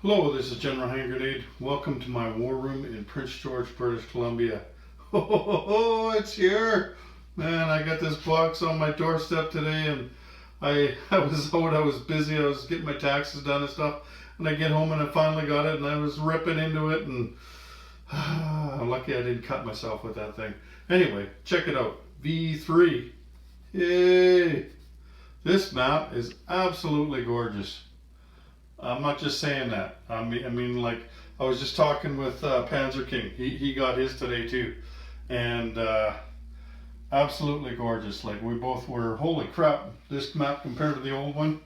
Hello, this is General Hand Grenade. Welcome to my war room in Prince George, British Columbia. Oh, it's here! Man, I got this box on my doorstep today, and I was busy. I was getting my taxes done and stuff, and I get home and I finally got it, and I was ripping into it, and I'm lucky I didn't cut myself with that thing. Anyway, check it out. V-3. Yay! This map is absolutely gorgeous. I'm not just saying that. I mean, like, I was just talking with Panzer King. He got his today too, and absolutely gorgeous. Like, we both were, holy crap! This map compared to the old one,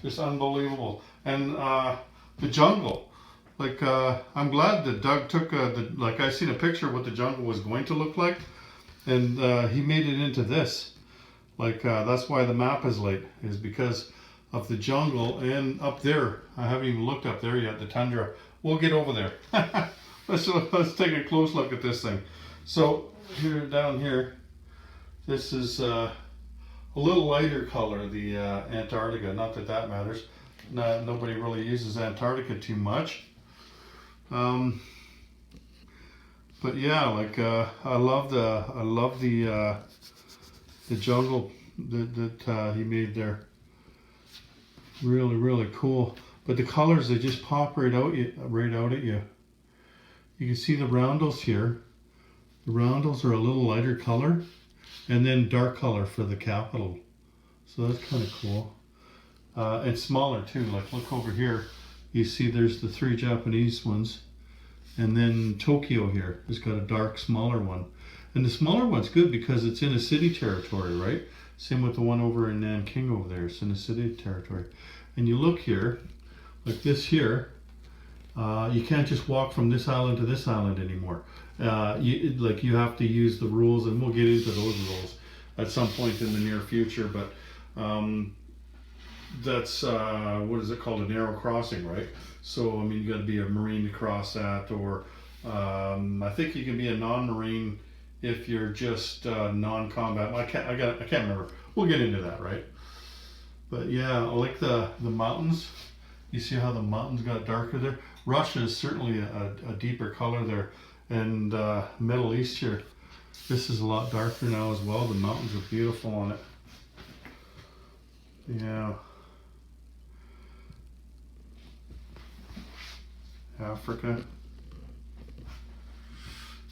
just unbelievable. And the jungle, like, I'm glad that Doug took like, I seen a picture of what the jungle was going to look like, and he made it into this. Like, that's why the map is late, is because of the jungle. And up there, I haven't even looked up there yet, the tundra. We'll get over there. let's take a close look at this thing. So here, down here, this is a little lighter color, the Antarctica. Not that that matters. Nobody really uses Antarctica too much. But yeah, like, I love the jungle that he made there. Really cool. But the colors, they just pop right out at you. You can see the roundels here. The roundels are a little lighter color, and then dark color for the capital. So that's kind of cool. And smaller too. Like, look over here. You see there's the 3 Japanese ones, and then Tokyo here has got a dark, smaller one. And the smaller one's good because it's in a city territory, right? Same with the one over in Nanking over there. It's in a city territory. And you look here, like this here, you can't just walk from this island to this island anymore. You have to use the rules, and we'll get into those rules at some point in the near future. But that's, what is it called, a narrow crossing, right? So, I mean, you got to be a Marine to cross that, or I think you can be a non-Marine if you're just non-combat. I can't remember. We'll get into that, right? But yeah, I like the mountains. You see how the mountains got darker there? Russia is certainly a deeper color there. And Middle East here, this is a lot darker now as well. The mountains are beautiful on it. Yeah. Africa.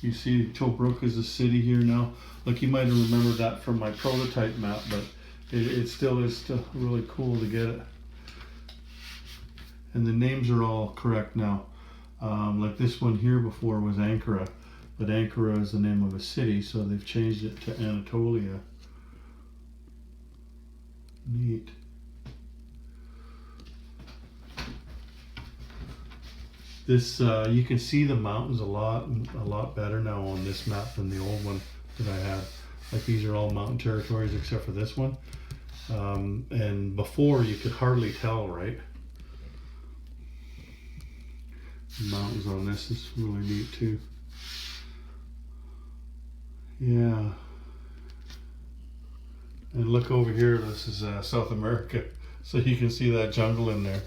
You see Tobruk is a city here now. Like, you might have remembered that from my prototype map, but it still is really cool to get it. And the names are all correct now. Like this one here before was Ankara, but Ankara is the name of a city, so they've changed it to Anatolia. Neat. This you can see the mountains a lot better now on this map than the old one that I had. Like, these are all mountain territories except for this one. And before, you could hardly tell, right? The mountains on this is really neat too. Yeah. And look over here, this is South America. So you can see that jungle in there.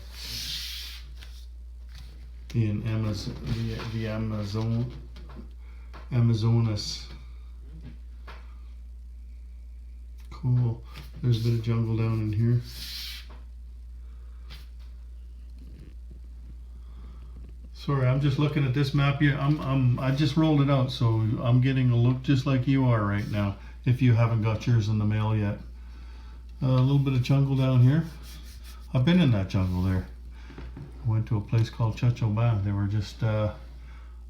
In the Amazonas. Cool. There's a bit of jungle down in here. Sorry, I'm just looking at this map here. I just rolled it out, so I'm getting a look just like you are right now, if you haven't got yours in the mail yet. A little bit of jungle down here. I've been in that jungle there. I went to a place called Chachoba. They were just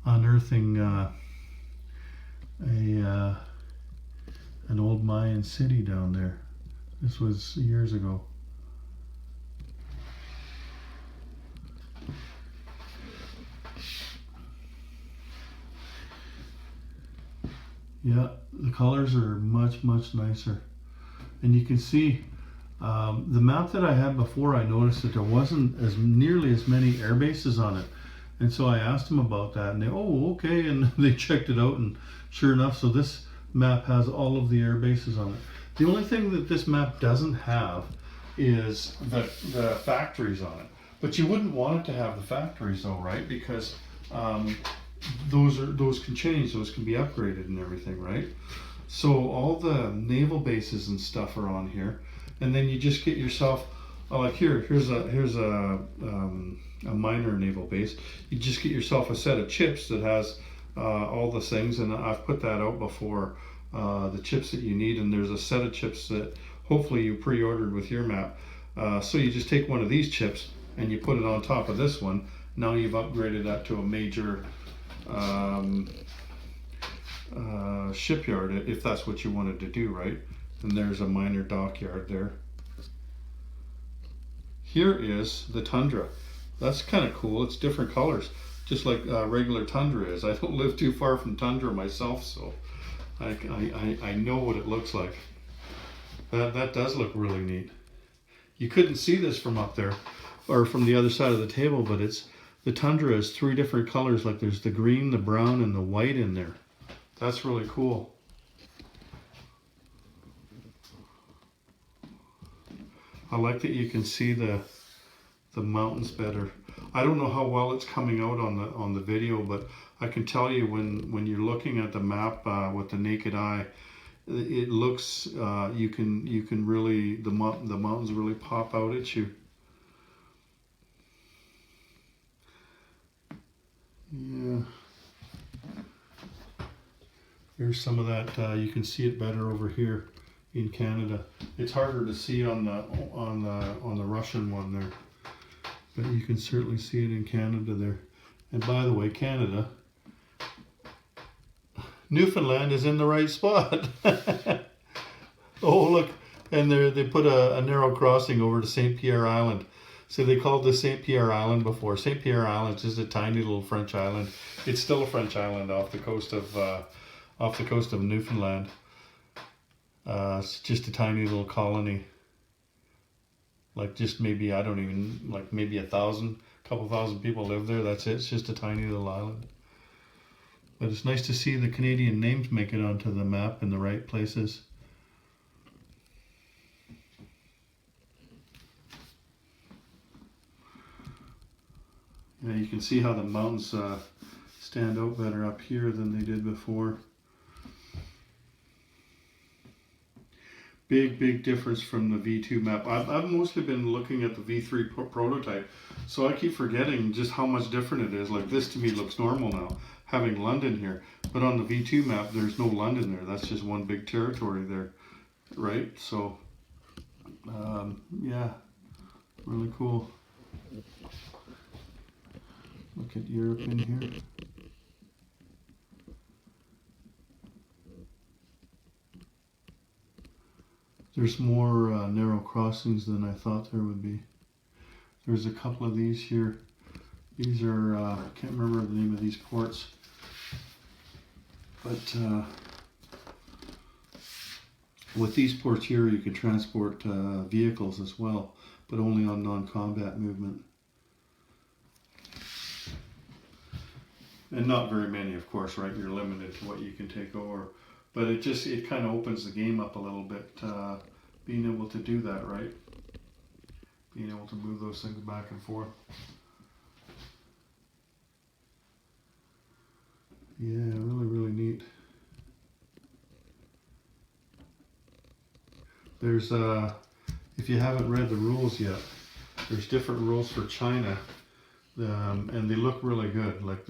unearthing an old Mayan city down there. This was years ago. Yeah, the colors are much nicer. And you can see the map that I had before, I noticed that there wasn't nearly as many air bases on it. And so I asked them about that, and they, oh, okay, and they checked it out, and sure enough, so this map has all of the air bases on it. The only thing that this map doesn't have is the factories on it. But you wouldn't want it to have the factories though, right? Because those can change, those can be upgraded and everything, right? So all the naval bases and stuff are on here, and then you just get yourself, like here's a minor naval base. You just get yourself a set of chips that has all the things, and I've put that out before, the chips that you need, and there's a set of chips that hopefully you pre-ordered with your map. So you just take one of these chips and you put it on top of this one. Now you've upgraded that to a major shipyard, if that's what you wanted to do, right? And there's a minor dockyard there. Here is the Tundra. That's kind of cool. It's different colors, just like regular Tundra is. I don't live too far from Tundra myself, so I know what it looks like. That does look really neat. You couldn't see this from up there or from the other side of the table, but the Tundra is 3 different colors. Like there's the green, the brown, and the white in there. That's really cool. I like that you can see the mountains better. I don't know how well it's coming out on the video, but I can tell you when you're looking at the map with the naked eye, it looks you can really the mountains really pop out at you. Yeah. Here's some of that. You can see it better over here in Canada. It's harder to see on the Russian one there, but you can certainly see it in Canada there. And by the way, Canada, Newfoundland is in the right spot. Oh look, and they put a narrow crossing over to St. Pierre Island. So they called this St. Pierre Island before. St. Pierre Island is just a tiny little French island. It's still a French island off the coast of Newfoundland. It's just a tiny little colony. Like just maybe, I don't even, like maybe 1,000, couple thousand people live there. That's it. It's just a tiny little island. But it's nice to see the Canadian names make it onto the map in the right places. Yeah, you can see how the mountains stand out better up here than they did before. Big difference from the V2 map. I've mostly been looking at the V3 prototype, so I keep forgetting just how much different it is. Like this to me looks normal now, having London here. But on the V2 map, there's no London there. That's just one big territory there, right? So, yeah, really cool. Look at Europe in here. There's more narrow crossings than I thought there would be. There's a couple of these here. These are, I can't remember the name of these ports. But with these ports here, you can transport vehicles as well, but only on non-combat movement. And not very many, of course, right? You're limited to what you can take over. But it kind of opens the game up a little bit, being able to do that, right? Being able to move those things back and forth. Yeah, really neat. There's, if you haven't read the rules yet, there's different rules for China, and they look really good. Like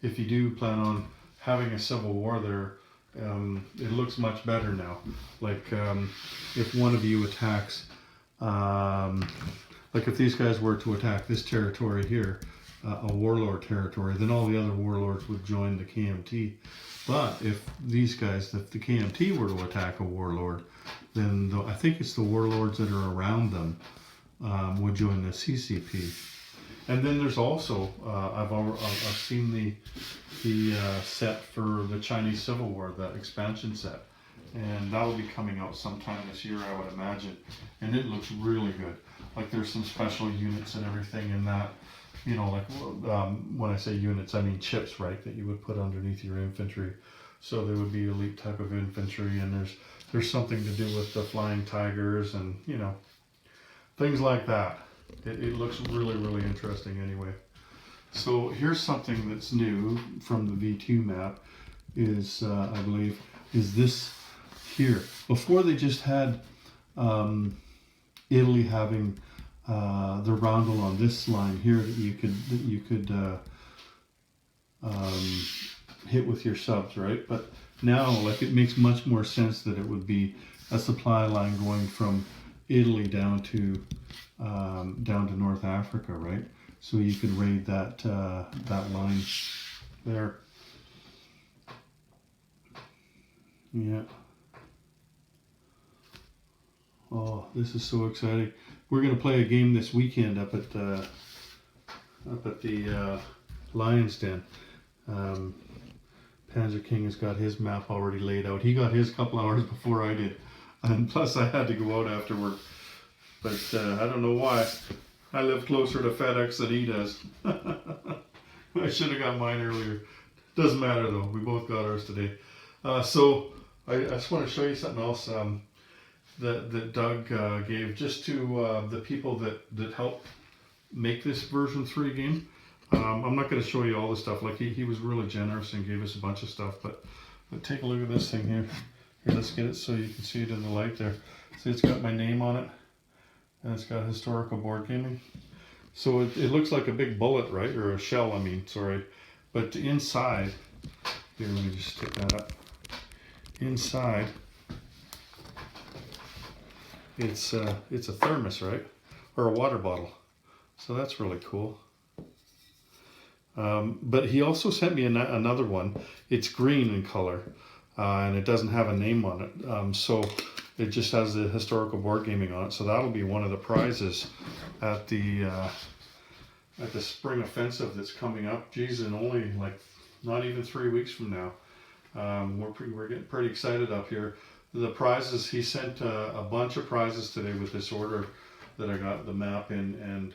if you do plan on having a civil war there, it looks much better now. Like if one of you attacks, like if these guys were to attack this territory here, a warlord territory, then all the other warlords would join the KMT. But if these guys, if the KMT were to attack a warlord, then I think it's the warlords that are around them would join the CCP. And then there's also, I've seen the set for the Chinese Civil War, the expansion set. And that'll be coming out sometime this year, I would imagine. And it looks really good. Like there's some special units and everything in that. You know, like when I say units, I mean chips, right? That you would put underneath your infantry. So there would be elite type of infantry, and there's something to do with the flying tigers and, you know, things like that. it looks really, really interesting anyway. So here's something that's new from the V2 map is, I believe, is this here. Before they just had Italy having the roundel on this line here that you could hit with your subs, right? But now, like, it makes much more sense that it would be a supply line going from Italy down to North Africa, right? So you could raid that line there. Yeah. Oh, this is so exciting. We're gonna play a game this weekend up at the Lion's Den. Panzer King has got his map already laid out. He got his a couple hours before I did, and plus I had to go out after work. But I don't know why. I live closer to FedEx than he does. I should have got mine earlier. Doesn't matter though. We both got ours today. So I just want to show you something else that Doug gave just to the people that helped make this version 3 game. I'm not going to show you all the stuff. Like he was really generous and gave us a bunch of stuff. But take a look at this thing here. Here, let's get it so you can see it in the light there. See, it's got my name on it. And it's got historical board gaming. So it looks like a big bullet, right? Or a shell, I mean, sorry. But inside, here, let me just stick that up. Inside, it's a thermos, right? Or a water bottle. So that's really cool. But he also sent me another one. It's green in color, and it doesn't have a name on it. So it just has the historical board gaming on it. So that'll be one of the prizes at the spring offensive that's coming up. Geez, in only like not even 3 weeks from now. We're getting pretty excited up here. The prizes, he sent a bunch of prizes today with this order that I got the map in, and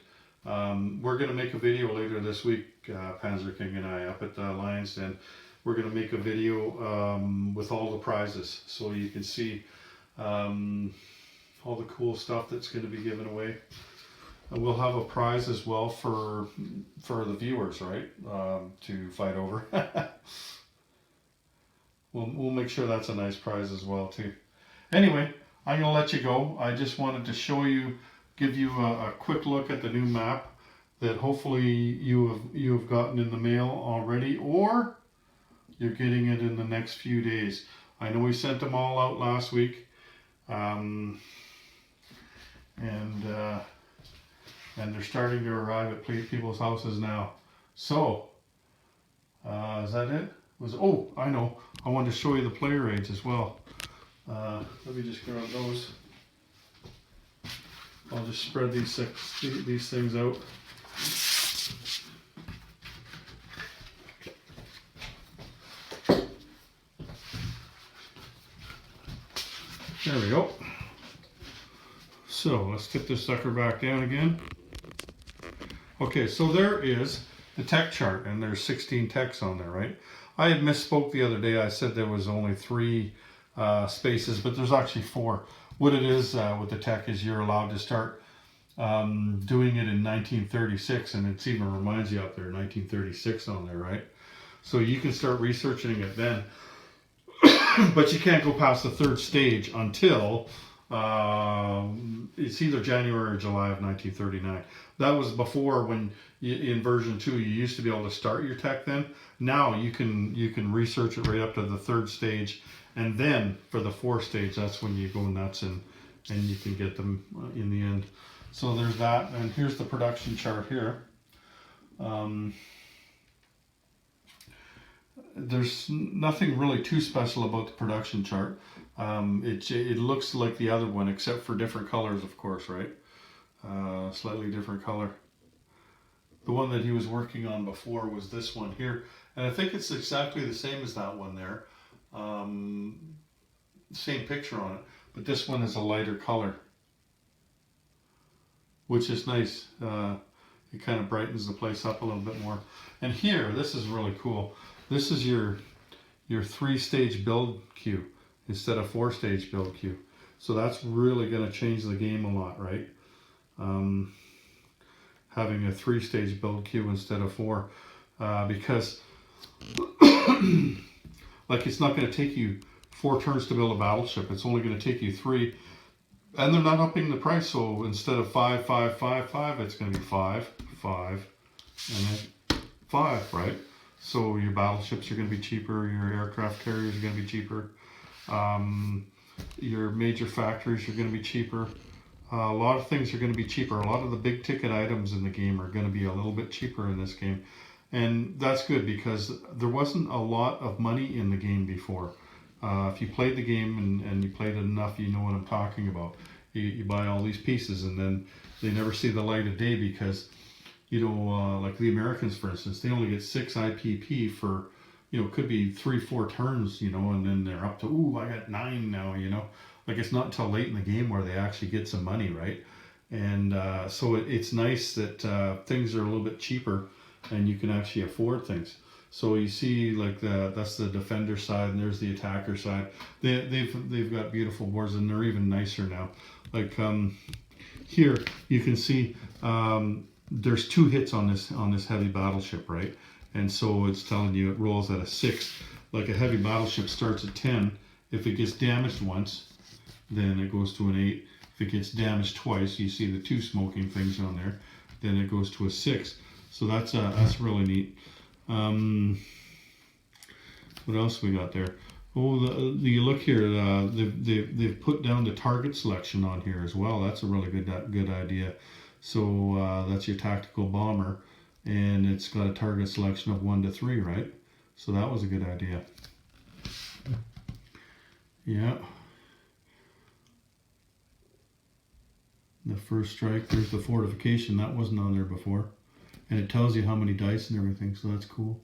we're going to make a video later this week, Panzer King and I, up at the Lion's Den. We're going to make a video with all the prizes so you can see all the cool stuff that's going to be given away. And we'll have a prize as well for the viewers, right, to fight over. We'll make sure that's a nice prize as well too. Anyway, I'm going to let you go. I just wanted to show you, give you a quick look at the new map that hopefully you have gotten in the mail already, or you're getting it in the next few days. I know we sent them all out last week, and they're starting to arrive at people's houses now. So, is that it? Oh, I know. I wanted to show you the player aids as well. Let me just grab those. I'll just spread these things out. There we go. So let's tip this sucker back down again. Okay, so there is the tech chart, and there's 16 techs on there, right? I had misspoke the other day. I said there was only 3 spaces, but there's actually 4. What it is with the tech is you're allowed to start doing it in 1936, and it even reminds you up there, 1936 on there, right? So you can start researching it then, but you can't go past the 3rd stage until it's either January or July of 1939. That was before, when in version 2 you used to be able to start your tech then. Now you can research it right up to the 3rd stage, and then for the 4th stage, that's when you go nuts and you can get them in the end. So there's that, and here's the production chart here. There's nothing really too special about the production chart. It looks like the other one, except for different colors, of course, right? Slightly different color. The one that he was working on before was this one here, and I think it's exactly the same as that one there. Same picture on it, but this one is a lighter color, which is nice. It kind of brightens the place up a little bit more. And here, this is really cool. This is your 3-stage build queue instead of 4-stage build queue. So that's really going to change the game a lot, right? having a 3-stage build queue instead of 4, because like it's not going to take you 4 turns to build a battleship. It's only going to take you 3, and they're not upping the price. So instead of 5, 5, 5, 5, it's going to be 5, 5, and then 5, right? So your battleships are going to be cheaper. Your aircraft carriers are going to be cheaper. Your major factories are going to be cheaper. A lot of things are going to be cheaper. A lot of the big ticket items in the game are going to be a little bit cheaper in this game. And that's good because there wasn't a lot of money in the game before. If you played the game and you played it enough, you know what I'm talking about. You buy all these pieces and then they never see the light of day because, you know, like the Americans, for instance, they only get 6 IPP for, you know, it could be 3, 4 turns, you know, and then they're up to, ooh, I got 9 now, you know. Like it's not until late in the game where they actually get some money, right? And so it's nice that things are a little bit cheaper and you can actually afford things. So you see, like that's the defender side, and there's the attacker side. They've got beautiful boards, and they're even nicer now. Like here, you can see there's 2 hits on this heavy battleship, right? And so it's telling you it rolls at a 6. Like a heavy battleship starts at 10. If it gets damaged once, then it goes to an 8. If it gets damaged twice, you see the 2 smoking things on there, then it goes to a 6. So that's really neat. What else we got there? Oh, you look here. They've put down the target selection on here as well. That's a really good idea. So that's your tactical bomber, and it's got a target selection of 1 to 3, right? So that was a good idea. Yeah. The first strike, there's the fortification. That wasn't on there before. And it tells you how many dice and everything, so that's cool.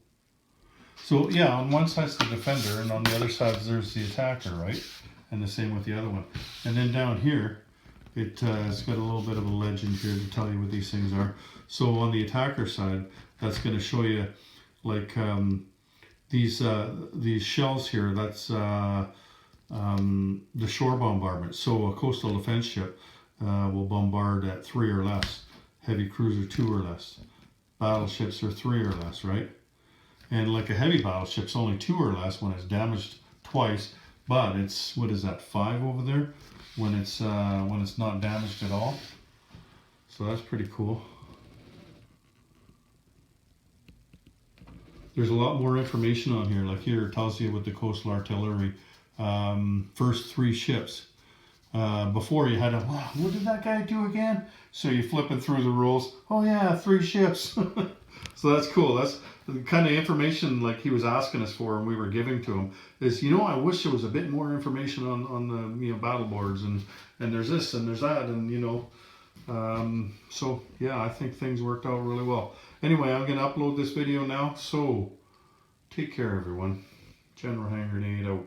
So yeah, on one side's the defender, and on the other side there's the attacker, right? And the same with the other one. And then down here, it's got a little bit of a legend here to tell you what these things are. So on the attacker side, that's going to show you like these shells here. That's the shore bombardment. So a coastal defense ship will bombard at 3 or less. Heavy cruiser 2 or less. Battleships are 3 or less, right? And like a heavy battleship's only 2 or less when it's damaged twice, but it's, what is that, 5 over there when it's not damaged at all. So that's pretty cool. There's a lot more information on here. Like here it tells you with the coastal artillery, first 3 ships. Before you had to, wow, what did that guy do again? So you flip it through the rules. Oh yeah, 3 ships. So that's cool. That's the kind of information like he was asking us for and we were giving to him. Is, you know, I wish there was a bit more information on the, you know, battle boards and there's this and there's that and, you know. So yeah, I think things worked out really well. Anyway, I'm going to upload this video now. So take care, everyone. General Hand Grenade out.